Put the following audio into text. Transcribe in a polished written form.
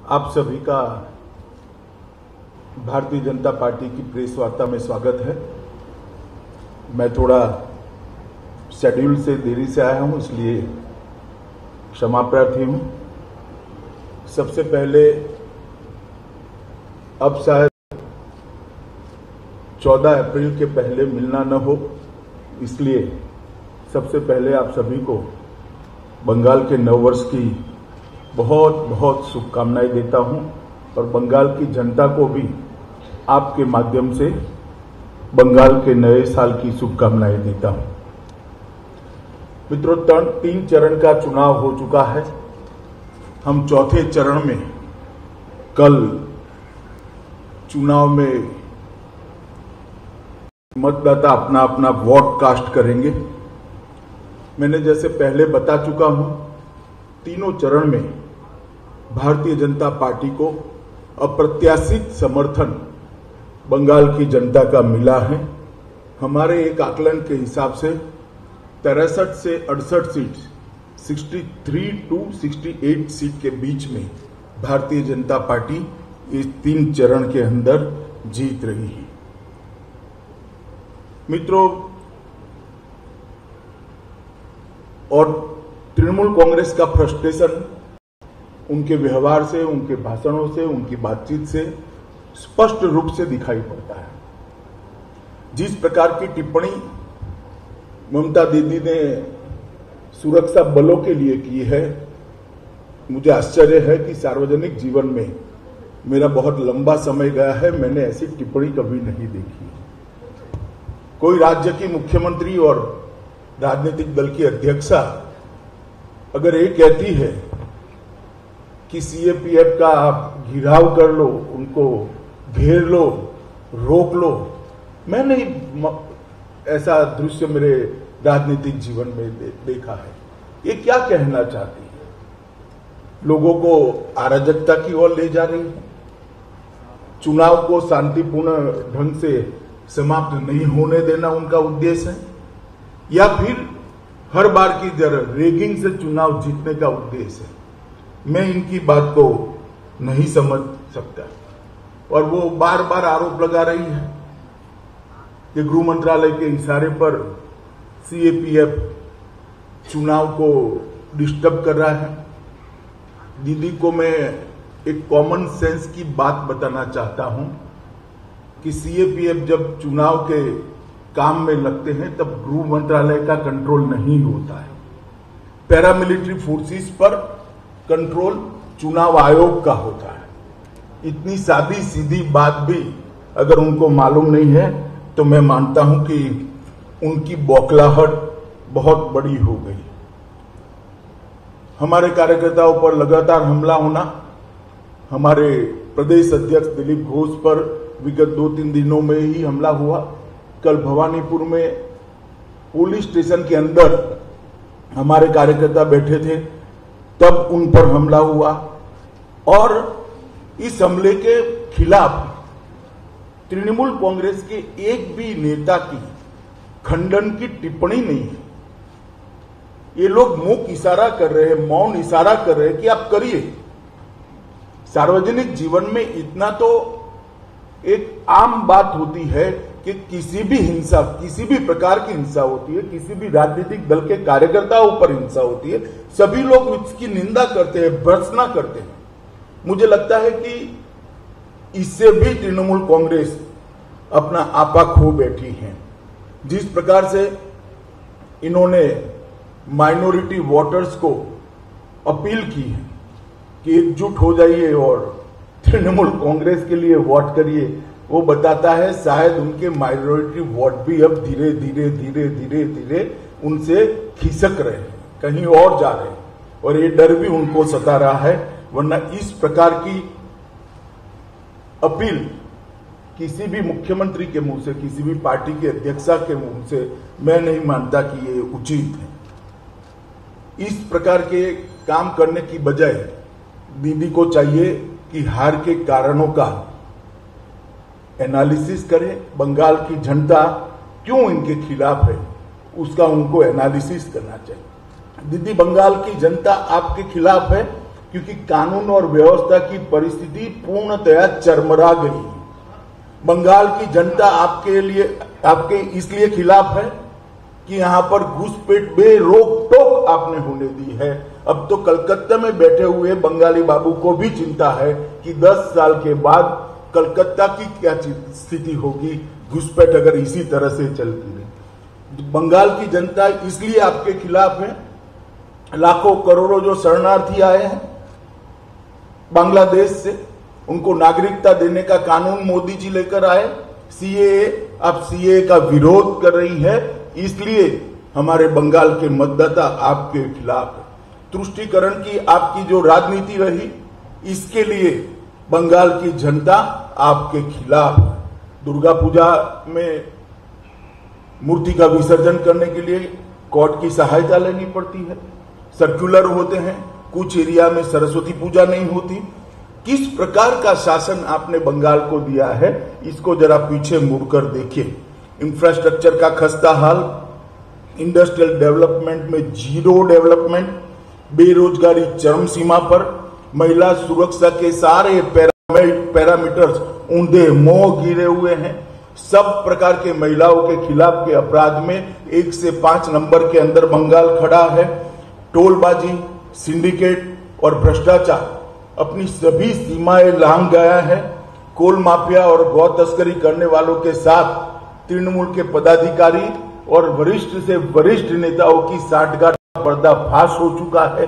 आप सभी का भारतीय जनता पार्टी की प्रेस वार्ता में स्वागत है। मैं थोड़ा शेड्यूल से देरी से आया हूं, इसलिए क्षमा प्रार्थी हूं। सबसे पहले अब शायद 14 अप्रैल के पहले मिलना न हो, इसलिए सबसे पहले आप सभी को बंगाल के नववर्ष की बहुत बहुत शुभकामनाएं देता हूं और बंगाल की जनता को भी आपके माध्यम से बंगाल के नए साल की शुभकामनाएं देता हूं। मित्रों, 3 चरण का चुनाव हो चुका है। हम चौथे चरण में कल चुनाव में मतदाता अपना अपना वोट कास्ट करेंगे। मैंने जैसे पहले बता चुका हूं, तीनों चरण में भारतीय जनता पार्टी को अप्रत्याशित समर्थन बंगाल की जनता का मिला है। हमारे एक आकलन के हिसाब से 63 से 68 सीट, 63 to 68 सीट के बीच में भारतीय जनता पार्टी इस 3 चरण के अंदर जीत रही है। मित्रों, और तृणमूल कांग्रेस का फ्रस्ट्रेशन उनके व्यवहार से, उनके भाषणों से, उनकी बातचीत से स्पष्ट रूप से दिखाई पड़ता है। जिस प्रकार की टिप्पणी ममता दीदी ने सुरक्षा बलों के लिए की है, मुझे आश्चर्य है कि सार्वजनिक जीवन में मेरा बहुत लंबा समय गया है, मैंने ऐसी टिप्पणी कभी नहीं देखी। कोई राज्य की मुख्यमंत्री और राजनीतिक दल की अध्यक्षा अगर ये कहती है कि सीएपीएफ का आप घिराव कर लो, उनको घेर लो, रोक लो, मैं नहीं ऐसा दृश्य मेरे राजनीतिक जीवन में देखा है। ये क्या कहना चाहती है? लोगों को अराजकता की ओर ले जा रही है, चुनाव को शांतिपूर्ण ढंग से समाप्त नहीं होने देना उनका उद्देश्य है, या फिर हर बार की तरह रेगिंग से चुनाव जीतने का उद्देश्य है? मैं इनकी बात को नहीं समझ सकता। और वो बार बार आरोप लगा रही है कि गृह मंत्रालय के इशारे पर सीएपीएफ चुनाव को डिस्टर्ब कर रहा है। दीदी को मैं एक कॉमन सेंस की बात बताना चाहता हूं कि सीएपीएफ जब चुनाव के काम में लगते हैं तब गृह मंत्रालय का कंट्रोल नहीं होता है। पैरामिलिट्री फोर्सेस पर कंट्रोल चुनाव आयोग का होता है। इतनी सादी सीधी बात भी अगर उनको मालूम नहीं है तो मैं मानता हूं कि उनकी बौखलाहट बहुत बड़ी हो गई। हमारे कार्यकर्ताओं पर लगातार हमला होना, हमारे प्रदेश अध्यक्ष दिलीप घोष पर विगत 2-3 दिनों में ही हमला हुआ। कल भवानीपुर में पुलिस स्टेशन के अंदर हमारे कार्यकर्ता बैठे थे, तब उन पर हमला हुआ। और इस हमले के खिलाफ तृणमूल कांग्रेस के एक भी नेता की खंडन की टिप्पणी नहीं है। ये लोग मुख इशारा कर रहे हैं, मौन इशारा कर रहे हैं कि आप करिए। सार्वजनिक जीवन में इतना तो एक आम बात होती है कि किसी भी हिंसा, किसी भी प्रकार की हिंसा होती है, किसी भी राजनीतिक दल के कार्यकर्ताओं पर हिंसा होती है, सभी लोग इसकी निंदा करते हैं, भर्त्सना करते हैं। मुझे लगता है कि इससे भी तृणमूल कांग्रेस अपना आपा खो बैठी है। जिस प्रकार से इन्होंने माइनॉरिटी वोटर्स को अपील की है कि एकजुट हो जाइए और तृणमूल कांग्रेस के लिए वोट करिए, वो बताता है शायद उनके माइनॉरिटी वोट भी अब धीरे धीरे धीरे धीरे धीरे उनसे खिसक रहे हैं, कहीं और जा रहे हैं, और ये डर भी उनको सता रहा है। वरना इस प्रकार की अपील किसी भी मुख्यमंत्री के मुंह से, किसी भी पार्टी के अध्यक्षा के मुंह से मैं नहीं मानता कि ये उचित है। इस प्रकार के काम करने की बजाय दीदी को चाहिए कि हार के कारणों का एनालिसिस करें। बंगाल की जनता क्यों इनके खिलाफ है, उसका उनको एनालिसिस करना चाहिए। दीदी, बंगाल की जनता आपके खिलाफ है क्योंकि कानून और व्यवस्था की परिस्थिति पूर्णतया चरमरा गई है। बंगाल की जनता आपके इसलिए खिलाफ है कि यहां पर घुसपैठ बेरोक टोक आपने होने दी है। अब तो कलकत्ता में बैठे हुए बंगाली बाबू को भी चिंता है कि 10 साल के बाद कलकत्ता की क्या स्थिति होगी, घुसपैठ अगर इसी तरह से चलती रही। बंगाल की जनता इसलिए आपके खिलाफ है। लाखों करोड़ों जो शरणार्थी आए हैं बांग्लादेश से, उनको नागरिकता देने का कानून मोदी जी लेकर आए। सीएए, अब सीएए का विरोध कर रही है, इसलिए हमारे बंगाल के मतदाता आपके खिलाफ है। तुष्टीकरण की आपकी जो राजनीति रही, इसके लिए बंगाल की जनता आपके खिलाफ है। दुर्गा पूजा में मूर्ति का विसर्जन करने के लिए कोर्ट की सहायता लेनी पड़ती है, सर्कुलर होते हैं, कुछ एरिया में सरस्वती पूजा नहीं होती। किस प्रकार का शासन आपने बंगाल को दिया है, इसको जरा पीछे मुड़कर देखिए। इंफ्रास्ट्रक्चर का खस्ता हाल, इंडस्ट्रियल डेवलपमेंट में जीरो डेवलपमेंट, बेरोजगारी चरम सीमा पर, महिला सुरक्षा के सारे पैरामीटर्स ऊंधे मोह गिरे हुए हैं। सब प्रकार के महिलाओं के खिलाफ के अपराध में 1 से 5 नंबर के अंदर बंगाल खड़ा है। टोलबाजी, सिंडिकेट और भ्रष्टाचार अपनी सभी सीमाएं लांघ गया है। कोल माफिया और गौ तस्करी करने वालों के साथ तृणमूल के पदाधिकारी और वरिष्ठ से वरिष्ठ नेताओं की साठगांठ पर्दाफाश हो चुका है।